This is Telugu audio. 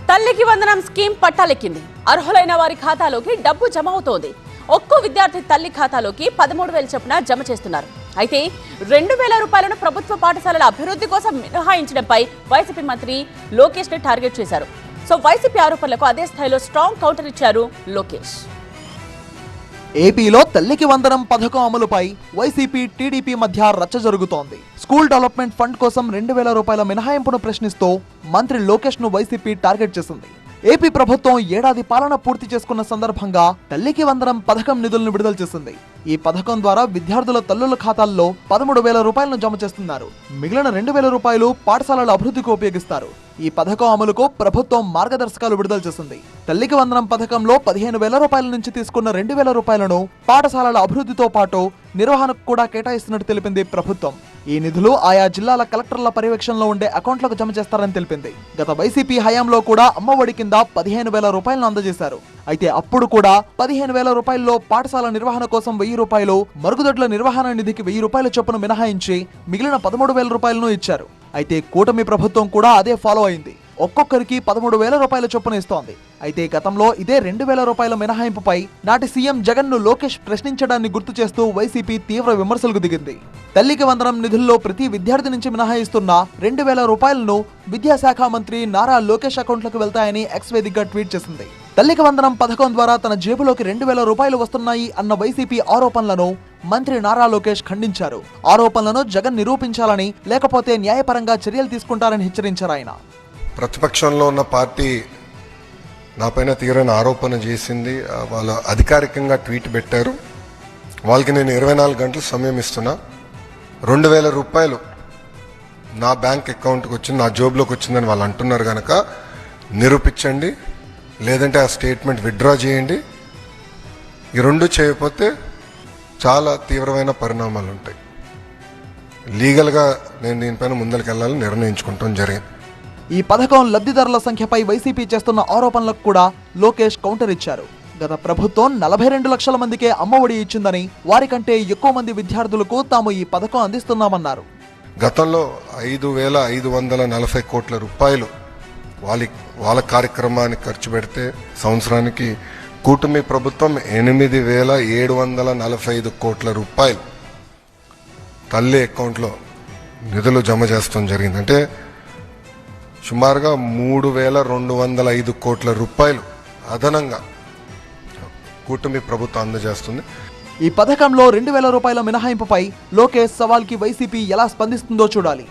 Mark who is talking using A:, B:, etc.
A: తల్లికి వందనం స్కీమ్ పట్టాలెక్కింది. అర్హులైన వారి ఖాతాలోకి డబ్బు జమ అవుతోంది. ఒక్కో విద్యార్థి తల్లి ఖాతాలోకి 13,000 చొప్పున జమ చేస్తున్నారు. అయితే 2,000 రూపాయలను ప్రభుత్వ పాఠశాలల అభివృద్ధి కోసం మినహాయించడంపై వైసీపీ మంత్రి లోకేష్ ని టార్గెట్ చేశారు. సో వైసీపీ ఆరోపణలకు అదే స్థాయిలో స్ట్రాంగ్ కౌంటర్ ఇచ్చారు లోకేష్.
B: ఏపీలో తల్లికి వందనం పథకం అమలుపై వైసీపీ టీడీపీ మధ్య రచ్చ జరుగుతోంది. స్కూల్ డెవలప్మెంట్ ఫండ్ కోసం 2,000 రూపాయల మినహాయింపును ప్రశ్నిస్తూ మంత్రి లోకేష్ ను వైసీపీ టార్గెట్ చేసింది. ఏపీ ప్రభుత్వం ఏడాది పాలన పూర్తి చేసుకున్న సందర్భంగా తల్లికి వందనం పథకం నిధులను విడుదల చేసింది. ఈ పథకం ద్వారా విద్యార్థుల తల్లుల ఖాతాల్లో 13,000 రూపాయలను జమ చేస్తున్నారు. మిగిలిన 2,000 రూపాయలు పాఠశాలల అభివృద్ధికి ఉపయోగిస్తారు. ఈ పథకం అమలుకు ప్రభుత్వం మార్గదర్శకాలు విడుదల చేసింది. తల్లికి వందనం పథకంలో 15,000 రూపాయల నుంచి తీసుకున్న 2,000 రూపాయలను పాఠశాలల అభివృద్ధితో పాటు నిర్వహణకు కూడా కేటాయిస్తున్నట్టు తెలిపింది ప్రభుత్వం. ఈ నిధులు ఆయా జిల్లాల కలెక్టర్ల పర్యవేక్షణలో ఉండే అకౌంట్లకు జమ చేస్తారని తెలిపింది. గత వైసీపీ హయాంలో కూడా అమ్మఒడి కింద 15,000 రూపాయలను అందజేశారు. అయితే అప్పుడు కూడా 15,000 రూపాయల్లో పాఠశాల నిర్వహణ కోసం 1,000 రూపాయలు, మరుగుదొడ్ల నిర్వహణ నిధికి 1,000 రూపాయల చొప్పున మినహాయించి మిగిలిన 13,000 రూపాయలను ఇచ్చారు. అయితే కూటమి ప్రభుత్వం కూడా అదే ఫాలో అయింది. ఒక్కొక్కరికి 13,000 రూపాయల చొప్పున ఇస్తోంది. అయితే గతంలో ఇదే 2,000 రూపాయల మినహాయింపుపై నాటి సీఎం జగన్ ను లోకేష్ ప్రశ్నించడాన్ని గుర్తు చేస్తూ వైసీపీ తీవ్ర విమర్శలకు దిగింది. తల్లికి వందనం నిధుల్లో ప్రతి విద్యార్థి నుంచి మినహాయిస్తున్న 2,000 రూపాయలను విద్యాశాఖ మంత్రి నారా లోకేష్ అకౌంట్లకు వెళ్తాయని ఎక్స్ వేదికగా ట్వీట్ చేసింది. తల్లికి వందనం పథకం ద్వారా తన జేబులోకి 2,000 రూపాయలు వస్తున్నాయి అన్న వైసీపీ ఆరోపణలను మంత్రి నారా లోకేష్ ఖండించారు. ఆరోపణలను జగన్ నిరూపించాలని, లేకపోతే న్యాయపరంగా చర్యలు తీసుకుంటారని హెచ్చరించారు ఆయన.
C: ప్రతిపక్షంలో ఉన్న పార్టీ నాపైన తీవ్రమైన ఆరోపణ చేసింది. వాళ్ళు అధికారికంగా ట్వీట్ పెట్టారు. వాళ్ళకి నేను 24 గంటలు సమయం ఇస్తున్నా. 2,000 రూపాయలు నా బ్యాంక్ అకౌంట్కి వచ్చింది, నా జోబులోకి వచ్చిందని వాళ్ళు అంటున్నారు కనుక నిరూపించండి, లేదంటే ఆ స్టేట్మెంట్ విత్డ్రా చేయండి. ఈ రెండు చేయకపోతే చాలా తీవ్రమైన పరిణామాలు ఉంటాయి. లీగల్గా నేను దీనిపైన ముందరికి వెళ్ళాలని నిర్ణయించుకుంటాం జరిగింది.
B: ఈ పథకం లబ్ధిదారుల సంఖ్యపై వైసీపీ చేస్తున్న ఆరోపణలకు కూడా లోకేష్ కౌంటర్ ఇచ్చారు. గత ప్రభుత్వం 42 లక్షల మందికే అమ్మఒడి ఇచ్చిందని, వారికంటే ఎక్కువ మంది విద్యార్థులకు తాము ఈ పథకం అందిస్తున్నామన్నారు.
C: గతంలో 5,540 కోట్ల రూపాయలు వాళ్ళ కార్యక్రమానికి ఖర్చు పెడితే సంవత్సరానికి కూటమి ప్రభుత్వం 8,745 కోట్ల రూపాయలు తల్లి అకౌంట్లో నిధులు జమ చేస్తాం జరిగింది. అంటే సుమారుగా 3,205 కోట్ల రూపాయలు అదనంగా కూటమి ప్రభుత్వం అందజేస్తుంది.
B: ఈ పథకంలో 2,000 రూపాయల మినహాయింపుపై లోకేష్ సవాల్కి వైసీపీ ఎలా స్పందిస్తుందో చూడాలి.